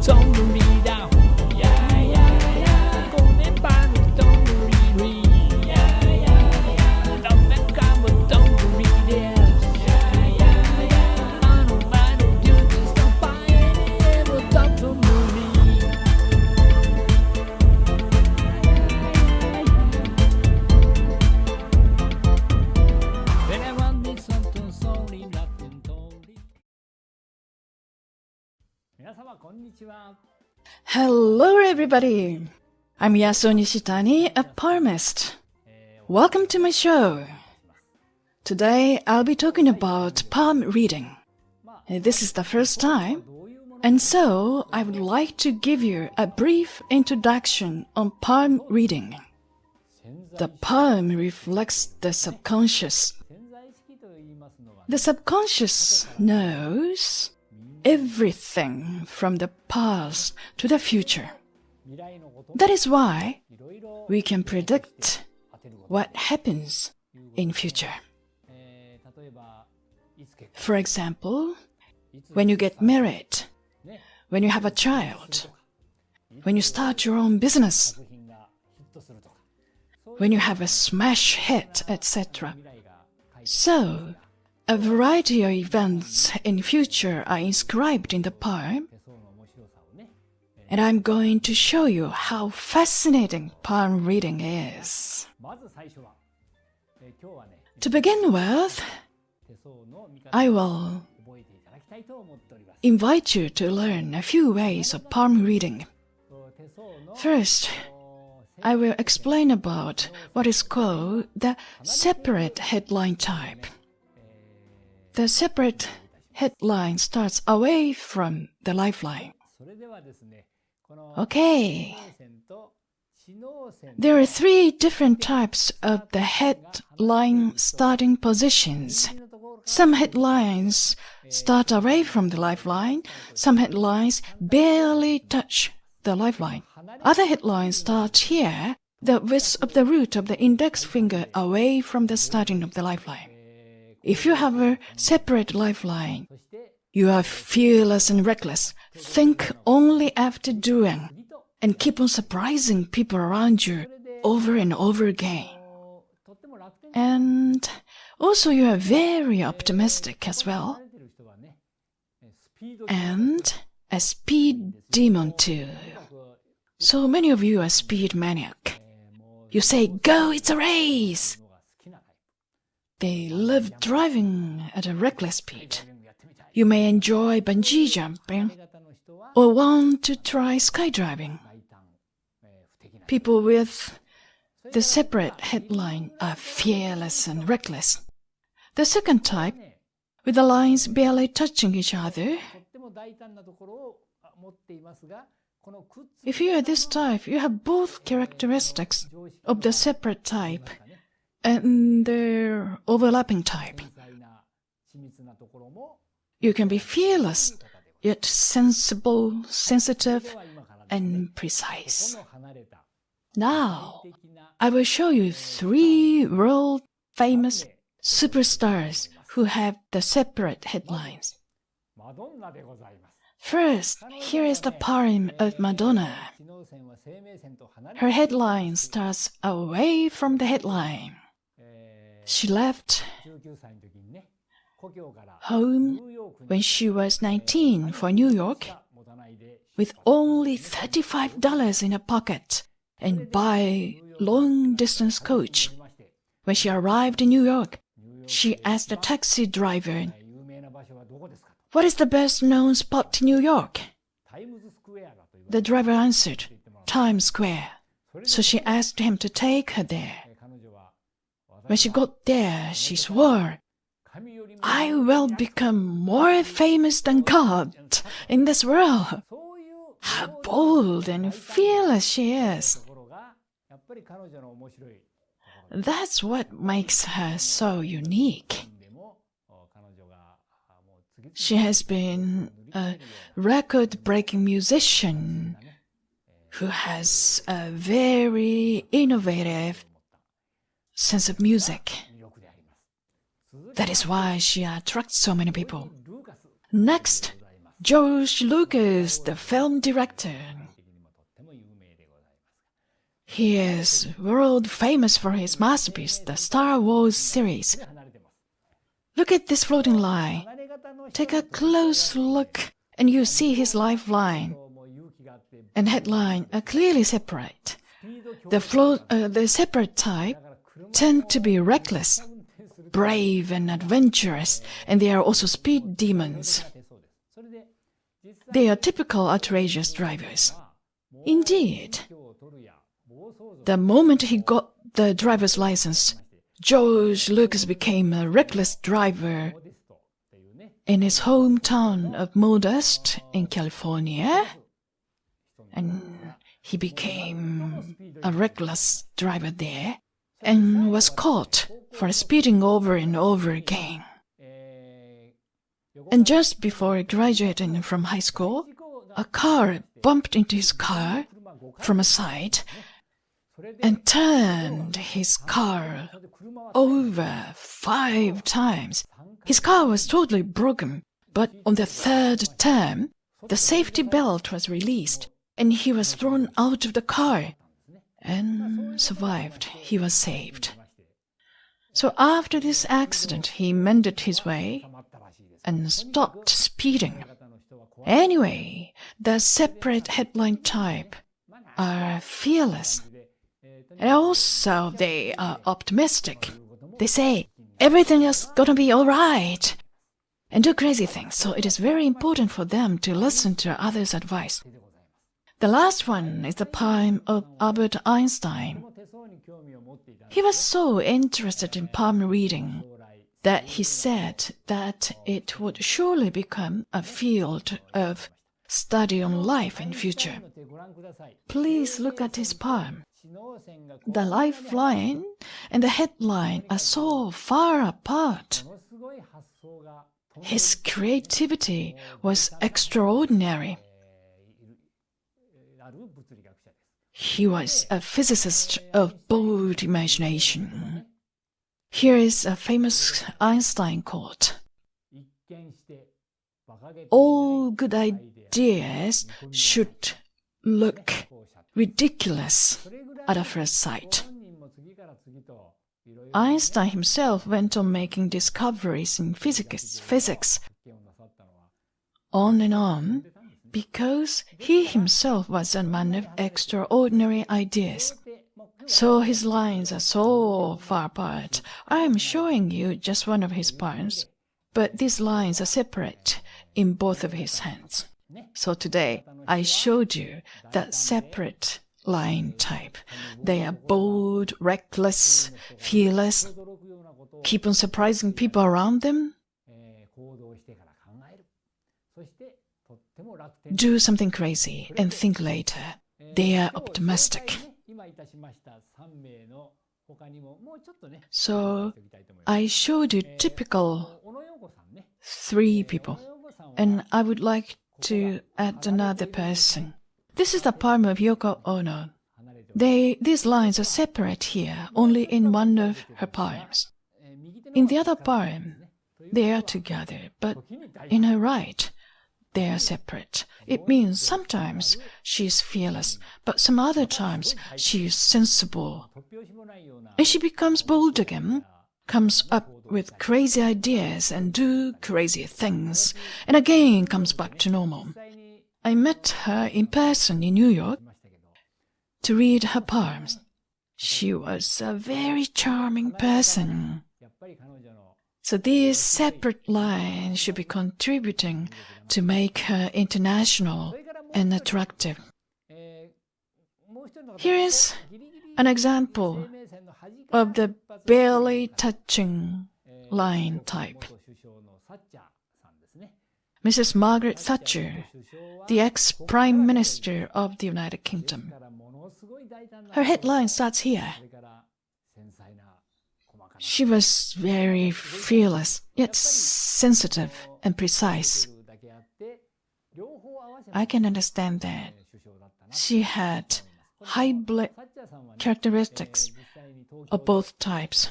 don't read out. Yeah, yeah, yeah. Golden band, don't read. Yeah, yeah, yeah. Don't make up, don't read it. Yeah, yeah, yeah. I know, you just don't buy it. But don't read. When I want this something sorry, nothing totally. 皆様こんにちは。 Hello everybody! I'm Yasuo Nishitani, a palmist. Welcome to my show. Today I'll be talking about palm reading. This is the first time, and so I would like to give you a brief introduction on palm reading. The palm reflects the subconscious. The subconscious knows everything from the past to the future. That is why we can predict what happens in future. For example, when you get married, when you have a child, when you start your own business, when you have a smash hit, etc. So, a variety of events in future are inscribed in the palm, and I'm going to show you how fascinating palm reading is. To begin with, I will invite you to learn a few ways of palm reading. First, I will explain about what is called the separate headline type. The separate headline starts away from the lifeline. Okay. There are three different types of the headline starting positions. Some headlines start away from the lifeline. Some headlines barely touch the lifeline. Other headlines start here, the width of the root of the index finger away from the starting of the lifeline. If you have a separate lifeline, you are fearless and reckless. Think only after doing, and keep on surprising people around you over and over again. And also you are very optimistic as well. And a speed demon too. So many of you are speed maniac. You say, "Go, it's a race!" They love driving at a reckless speed. You may enjoy bungee jumping or want to try skydiving. People with the separate headline are fearless and reckless. The second type, with the lines barely touching each other. If you are this type, you have both characteristics of the separate type and the overlapping type. You can be fearless, yet sensible, sensitive, and precise. Now, I will show you three world-famous superstars who have the separate headlines. First, here is the poem of Madonna. Her headline starts away from the headline. She left home when she was 19 for New York with only $35 in her pocket and by long-distance coach. When she arrived in New York, she asked the taxi driver, "What is the best-known spot in New York?" The driver answered, "Times Square." So she asked him to take her there. When she got there, she swore, "I will become more famous than God in this world." How bold and fearless she is. That's what makes her so unique. She has been a record-breaking musician who has a very innovative sense of music. That is why she attracts so many people. Next, George Lucas, the film director. He is world famous for his masterpiece, the Star Wars series. Look at this floating line. Take a close look and you see his lifeline and headline are clearly separate. The separate type tend to be reckless, brave and adventurous, and they are also speed demons. They are typical outrageous drivers. Indeed, the moment he got the driver's license, George Lucas became a reckless driver in his hometown of Modest in California, and he became a reckless driver there and was caught for speeding over and over again. And just before graduating from high school, a car bumped into his car from a side and turned his car over 5 times. His car was totally broken, but on the 3rd turn, the safety belt was released and he was thrown out of the car and survived. He was saved. So after this accident, he mended his way and stopped speeding. Anyway, the separate headline type are fearless. And also they are optimistic. They say, everything is gonna be alright, and do crazy things. So it is very important for them to listen to others' advice. The last one is the poem of Albert Einstein. He was so interested in palm reading that he said that it would surely become a field of study on life in future. Please look at his poem. The lifeline and the headline are so far apart. His creativity was extraordinary. He was a physicist of bold imagination. Here is a famous Einstein quote. All good ideas should look ridiculous at a first sight. Einstein himself went on making discoveries in physics, on and on, because he himself was a man of extraordinary ideas. So his lines are so far apart. I am showing you just one of his poems, but these lines are separate in both of his hands. So today I showed you that separate line type. They are bold, reckless, fearless, keep on surprising people around them, do something crazy and think later. They are optimistic. So I showed you typical 3 people, and I would like to add another person. This is the poem of Yoko Ono. These lines are separate here, only in one of her poems. In the other poem, they are together, but in her right, they are separate. It means sometimes she is fearless, but some other times she is sensible. And she becomes bold again, comes up with crazy ideas and do crazy things, and again comes back to normal. I met her in person in New York to read her poems. She was a very charming person. So these separate lines should be contributing to make her international and attractive. Here is an example of the barely touching line type. Mrs. Margaret Thatcher, the ex-Prime Minister of the United Kingdom. Her headline starts here. She was very fearless, yet sensitive and precise. I can understand that. She had hybrid characteristics of both types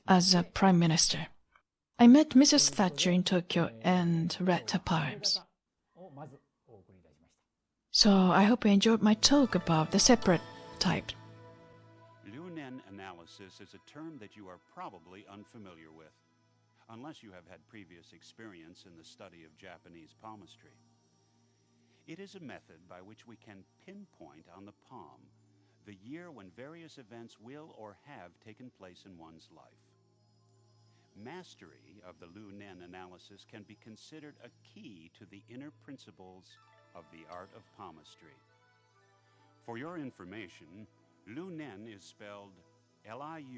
as a Prime Minister. I met Mrs. Thatcher in Tokyo and read her poems. So I hope you enjoyed my talk about the separate type. Lunen analysis is a term that you are probably unfamiliar with, unless you have had previous experience in the study of Japanese palmistry. It is a method by which we can pinpoint on the palm the year when various events will or have taken place in one's life. Mastery of the Lunen analysis can be considered a key to the inner principles of the art of palmistry. For your information, Lunen is spelled Liu-Nen.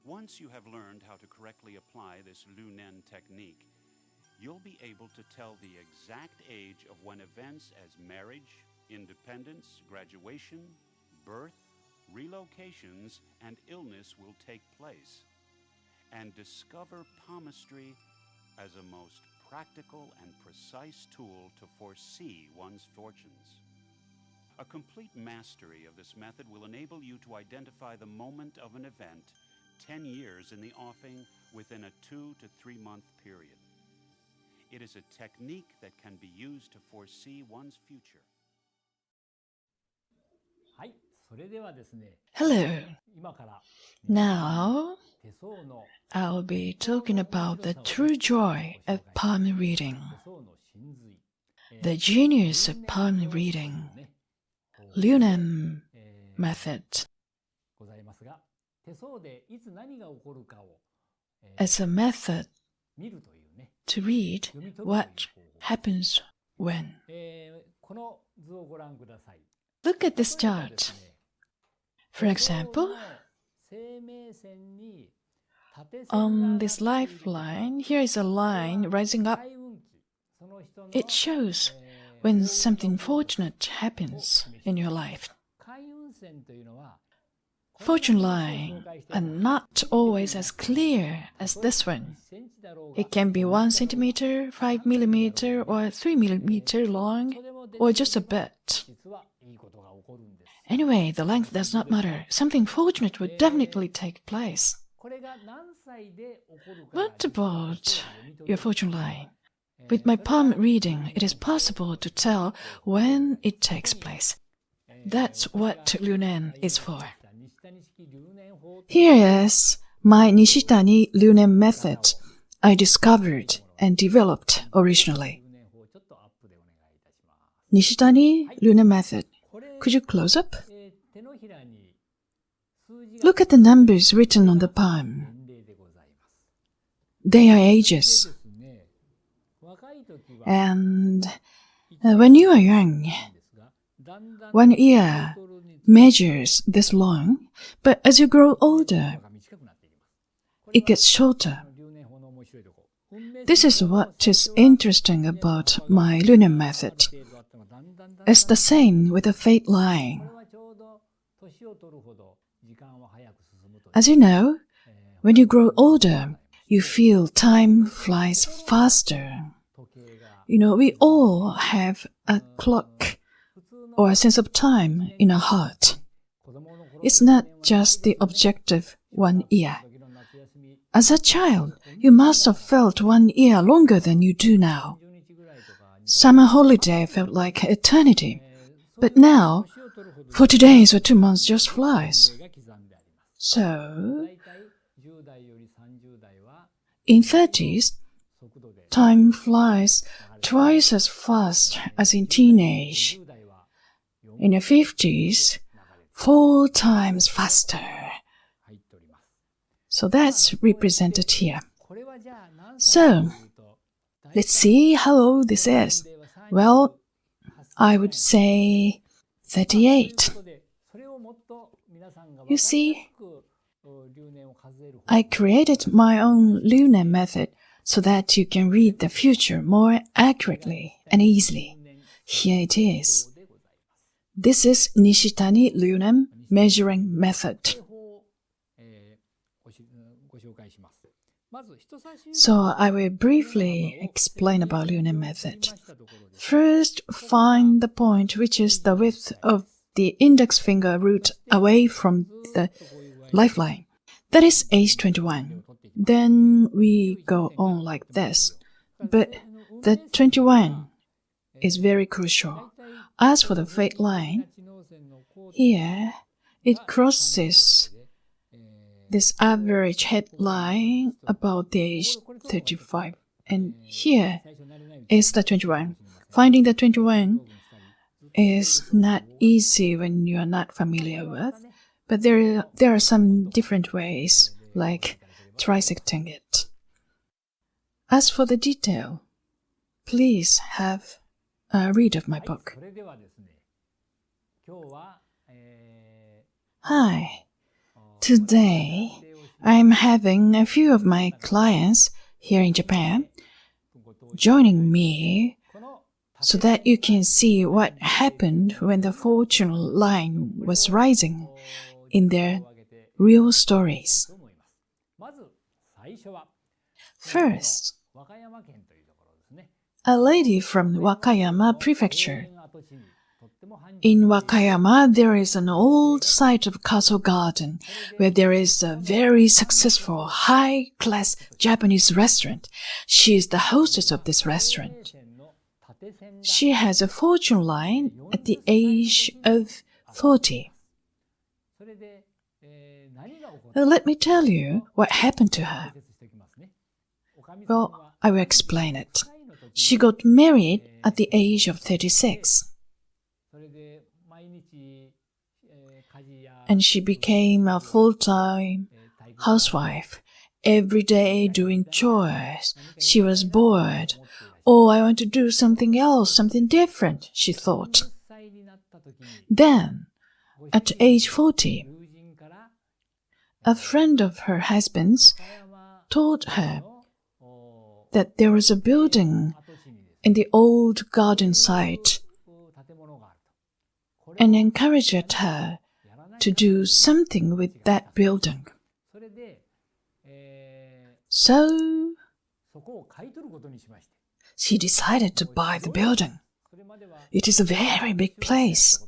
Once you have learned how to correctly apply this Lunen technique, you'll be able to tell the exact age of when events as marriage, independence, graduation, birth, relocations, and illness will take place, and discover palmistry as a most practical and precise tool to foresee one's fortunes. A complete mastery of this method will enable you to identify the moment of an event 10 years in the offing within a 2 to 3 month period. It is a technique that can be used to foresee one's future. はい、それではですね、 Hello. 今から Now 手相の I'll be talking about the true joy of palm reading, 手相の真髄、the genius of palm reading, ね、 Lunen method. ございますが、手相でいつ何が起こるかを、It's a method 見るというね、 to read 読み取るという what 方法。 happens when. この図をご覧ください。 Look at this 例えばで chart. すね、 For 手相 example, の生命線に縦線 on が this 上がっている時、 lifeline, here is a line rising up. 開運期、その人の It shows when something fortunate happens in your life. 開運線というのは Fortune line are not always as clear as this one. It can be 1 centimeter, 5 millimeter, or 3 millimeter long, or just a bit. 実はいいことが起こるんです。 Anyway, the length does not matter. Something fortunate would definitely take place. これが何歳で起こるか What が about your fortune line? With my palm reading, it is possible to tell when it takes place. That's what Lunen is for. Here is my Nishitani Lunen method I discovered and developed originally. Nishitani Lunen method. Could you close up? Look at the numbers written on the palm. They are ages. And when you are young, 1 year measures this long, but as you grow older, it gets shorter. This is what is interesting about my Lunen method. It's the same with the fate line. As you know, when you grow older, you feel time flies faster. You know, we all have a clock or a sense of time in our heart. It's not just the objective 1 year. As a child, you must have felt 1 year longer than you do now. Summer holiday felt like eternity. But now, 40 days or 2 months just flies. So, in 30s, time flies twice as fast as in teenage. In your 50s, 4 times faster. So that's represented here. So, let's see how old this is. Well, I would say 38. You see, I created my own Lunen method so that you can read the future more accurately and easily. Here it is. This is Nishitani Lunen measuring method. So I will briefly explain about Lunen method. First, find the point which is the width of the index finger root away from the lifeline. That is age 21. Then we go on like this. But the 21 is very crucial. As for the fate line, here it crosses this average headline about the age 35. And here is the 21. Finding the 21 is not easy when you are not familiar with, but there are some different ways, like trisecting it. As for the detail, please have a read of my book. Hi. Today, I'm having a few of my clients here in Japan joining me so that you can see what happened when the fortune line was rising in their real stories. First, a lady from Wakayama Prefecture. In Wakayama, there is an old site of Castle Garden where there is a very successful, high-class Japanese restaurant. She is the hostess of this restaurant. She has a fortune line at the age of 40. Let me tell you what happened to her. Well, I will explain it. She got married at the age of 36. And she became a full-time housewife, every day doing chores. She was bored. Oh, I want to do something else, something different, she thought. Then, at age 40, a friend of her husband's told her that there was a building in the old garden site and encouraged her to do something with that building. So, she decided to buy the building. It is a very big place.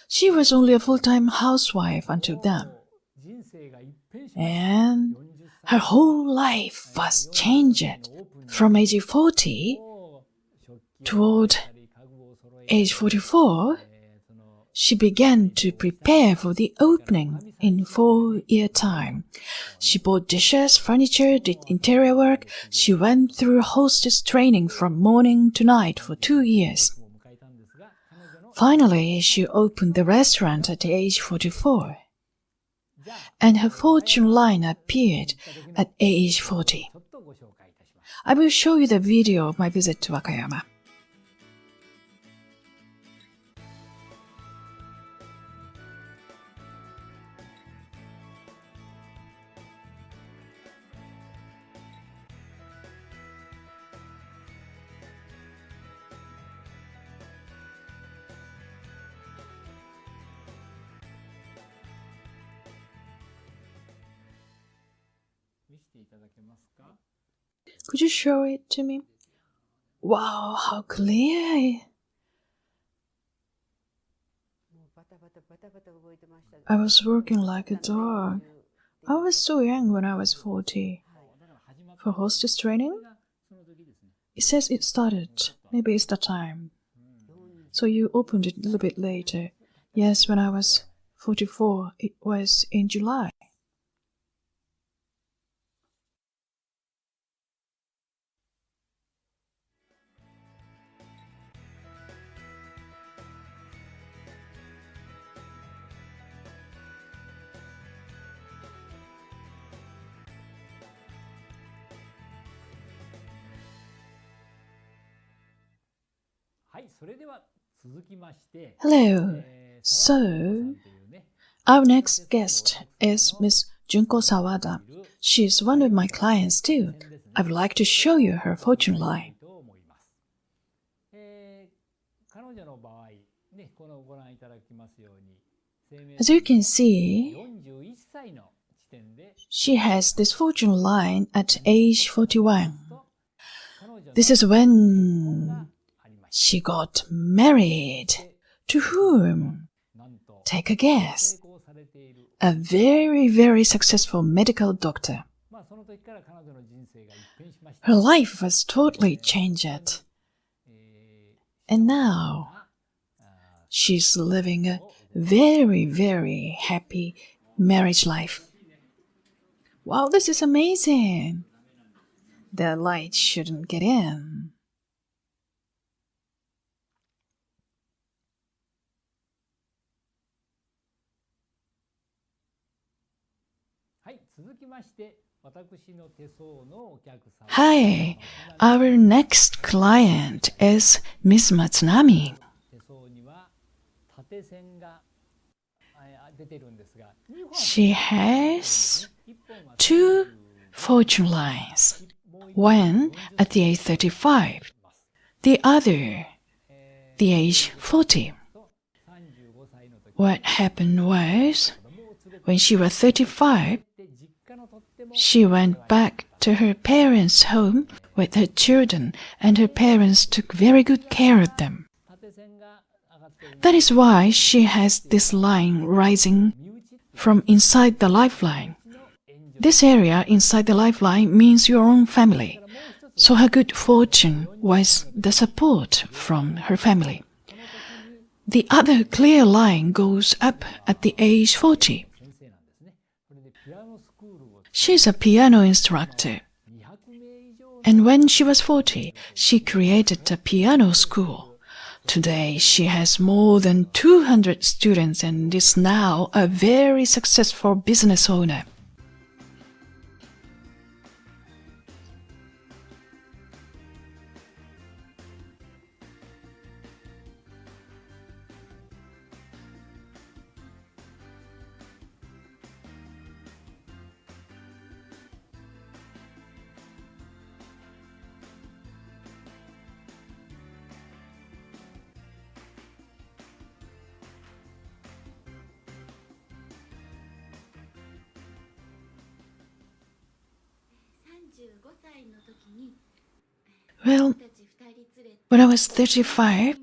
She was only a full-time housewife until then. And her whole life was changed. From age 40 toward age 44, she began to prepare for the opening in 4-year time. She bought dishes, furniture, did interior work. She went through hostess training from morning to night for 2 years. Finally, she opened the restaurant at age 44. And her fortune line appeared at age 40. I will show you the video of my visit to Wakayama. Could you show it to me? Wow, how clear! I was working like a dog. I was so young when I was 40. For hostess training? It says it started. Maybe it's the time. So you opened it a little bit later. Yes, when I was 44, it was in July. Hello. So, our next guest is Miss Junko Sawada. She is one of my clients too. I would like to show you her fortune line. As you can see, she has this fortune line at age 41. This is when she got married. To whom? Take a guess. A very, very successful medical doctor. Her life was totally changed. And now, she's living a very, very happy marriage life. Wow, this is amazing. The light shouldn't get in. はい、続きまして、私の手相のお客様。Hi, our next client is Miss Matsunami. 手相には縦線が出てるんですが、She has two fortune lines, one at the age 35, the other the age 40. What happened was, when she was 35, she went back to her parents' home with her children, and her parents took very good care of them. That is why she has this line rising from inside the lifeline. This area inside the lifeline means your own family. So her good fortune was the support from her family. The other clear line goes up at the age 40. She's a piano instructor. And when she was 40, she created a piano school. Today, she has more than 200 students and is now a very successful business owner. Well, when I was 35,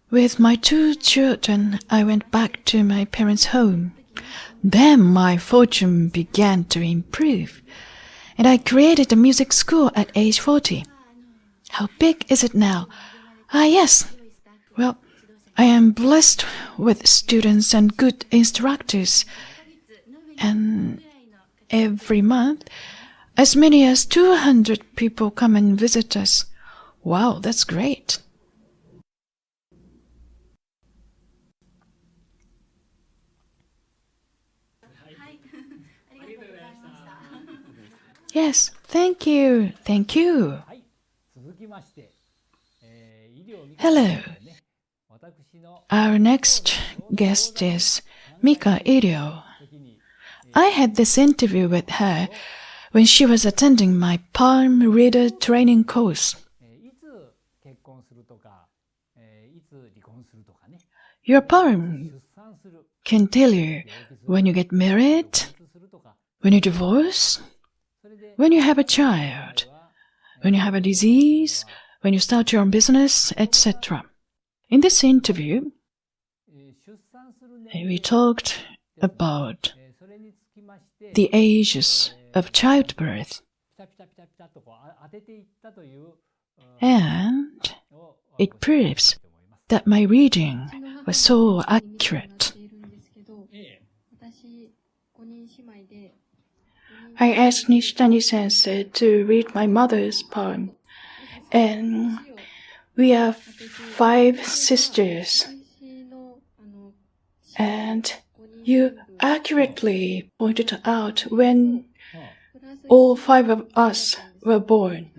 with my two children, I went back to my parents' home. Then my fortune began to improve, and I created a music school at age 40. How big is it now? Yes. Well, I am blessed with students and good instructors. And every month, as many as 200 people come and visit us. Wow, that's great. Yes, thank you. Thank you. Hello. Our next guest is Mika Ariel. I had this interview with her when she was attending my palm reader training course. Your palm can tell you when you get married, when you divorce, when you have a child, when you have a disease, when you start your own business, etc. In this interview, we talked about the ages of childbirth, and it proves that my reading was so accurate. I asked Nishitani Sensei to read my mother's palm, and we are 5 sisters, and you accurately pointed out when all 5 of us were born.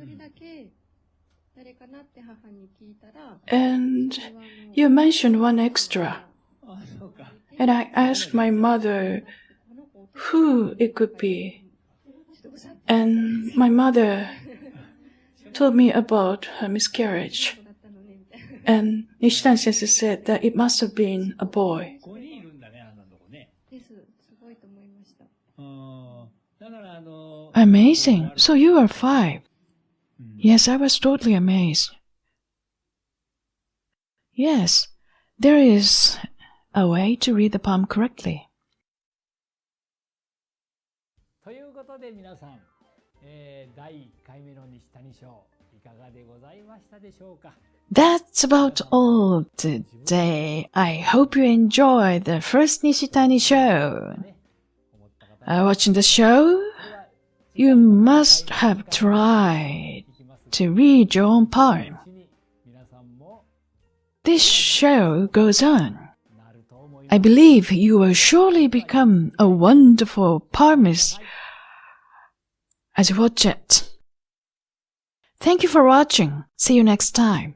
And you mentioned one extra. And I asked my mother who it could be. And my mother told me about her miscarriage. And Nishitani Sensei said that it must have been a boy. Amazing. So you are 5. Yes, I was totally amazed. Yes, there is a way to read the palm correctly. ということで皆さん、第1回目の西谷賞い That's about all today. I hope you enjoyed the first Nishitani Show. Watching the show, you must have tried to read your own poem. This show goes on. I believe you will surely become a wonderful poemist as you watch it. Thank you for watching. See you next time.